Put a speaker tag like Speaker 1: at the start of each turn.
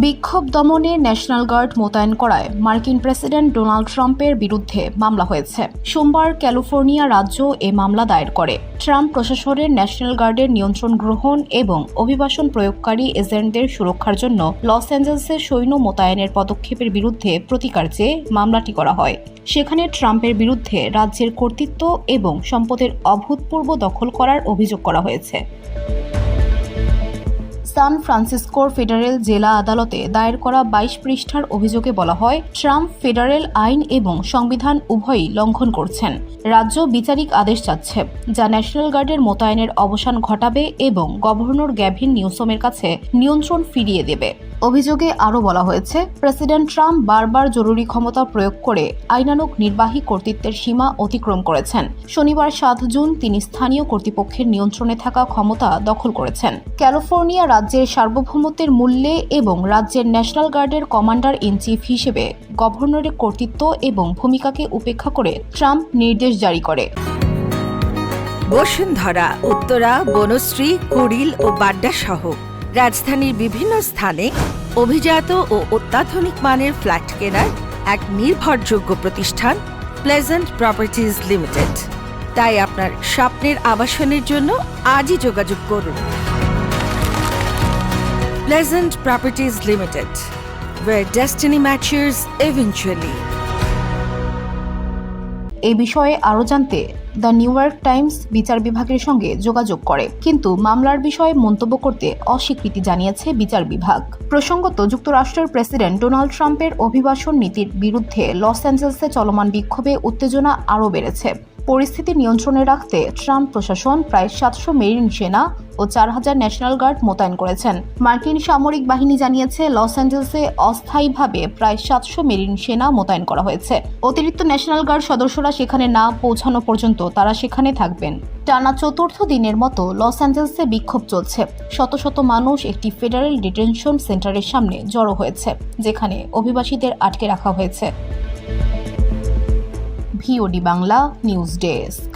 Speaker 1: বিক্ষোভ দমনে national guard মোতায়েন করায় মার্কিন প্রেসিডেন্ট ডোনাল্ড ট্রাম্পের বিরুদ্ধে মামলা হয়েছে। সোমবার ক্যালিফোর্নিয়া রাজ্য এ মামলা দায়ের করে। ট্রাম্প প্রশাসনের ন্যাশনাল গার্ডের নিয়ন্ত্রণ গ্রহণ এবং অভিবাসন প্রয়োগকারী এজেন্টদের সুরক্ষার জন্য লস অ্যাঞ্জেলসে সৈন্য মোতায়েনের পদক্ষেপের বিরুদ্ধে প্রতিকার চেয়ে মামলাটি করা হয়। সেখানে ট্রাম্পের বিরুদ্ধে রাজ্যের কর্তৃত্ব এবং সম্পদের অভূতপূর্ব দখল করার অভিযোগ করা হয়েছে। সান ফ্রান্সিসকোর ফেডারেল জেলা আদালতে দায়ের করা ২২ পৃষ্ঠার অভিযোগে বলা হয়, ট্রাম্প ফেডারেল আইন এবং সংবিধান উভয়ই লঙ্ঘন করছেন। রাজ্য বিচারিক আদেশ চাচ্ছে, যা ন্যাশনাল গার্ডের মোতায়েনের অবসান ঘটাবে এবং গভর্নর গ্যাভিন নিউসমের কাছে নিয়ন্ত্রণ ফিরিয়ে দেবে। অভিযোগে আরও বলা হয়েছে, প্রেসিডেন্ট ট্রাম্প বারবার জরুরি ক্ষমতা প্রয়োগ করে আইনানুগ নির্বাহী কর্তৃত্বের সীমা অতিক্রম করেছেন। শনিবার ৭ জুন তিনি স্থানীয় কর্তৃপক্ষের নিয়ন্ত্রণে থাকা ক্ষমতা দখল করেছেন। ক্যালিফোর্নিয়া রাজ্যের সার্বভৌমত্বের মূল্যে এবং রাজ্যের ন্যাশনাল গার্ডের কমান্ডার ইন চিফ হিসেবে গভর্নরের কর্তৃত্ব এবং ভূমিকাকে উপেক্ষা করে ট্রাম্প নির্দেশ জারি করে।
Speaker 2: বসুন্ধরা, উত্তরা, বনশ্রী, কুড়িল ও বাড্ডা সহ রাজধানীর বিভিন্ন স্থানে অভিজাত ও অত্যাধুনিক মানের ফ্ল্যাট কেনার এক নির্ভরযোগ্য প্রতিষ্ঠান প্লেজেন্ট প্রপার্টিজ লিমিটেড। তাই আপনার স্বপ্নের আবাসনের জন্য আজই যোগাযোগ করুন। Pleasant properties limited, where destiny matches eventually.
Speaker 1: এই বিষয়ে আরও জানতে দ্য নিউ ইয়র্ক টাইমস বিচার বিভাগের সঙ্গে যোগাযোগ করে, কিন্তু মামলার বিষয়ে মন্তব্য করতে অস্বীকৃতি জানিয়েছে বিচার বিভাগ। প্রসঙ্গত, যুক্তরাষ্ট্রের প্রেসিডেন্ট ডোনাল্ড ট্রাম্পের অভিবাসন নীতির বিরুদ্ধে লস অ্যাঞ্জেলসে চলমান বিক্ষোভে উত্তেজনা আরও বেড়েছে। পরিস্থিতি নিয়ন্ত্রণে রাখতে ট্রাম্প প্রশাসন প্রায় ৭০০ মেরিন সেনা ও ৪,০০০ ন্যাশনাল গার্ড মোতায়েন করেছেন। মার্কিন সামরিক বাহিনী জানিয়েছে, লস অ্যাঞ্জেলসে অস্থায়ীভাবে প্রায় ৭০০ মেরিন সেনা মোতায়েন করা হয়েছে। অতিরিক্ত ন্যাশনাল গার্ড সদস্যরা সেখানে না পৌঁছানো পর্যন্ত তারা সেখানে থাকবেন। টানা চতুর্থ দিনের মতো লস অ্যাঞ্জেলসে বিক্ষোভ চলছে। শত শত মানুষ একটি ফেডারেল ডিটেনশন সেন্টারের সামনে জড়ো হয়েছে, যেখানে অভিবাসীদের আটকে রাখা হয়েছে। VOD Bangla news desk.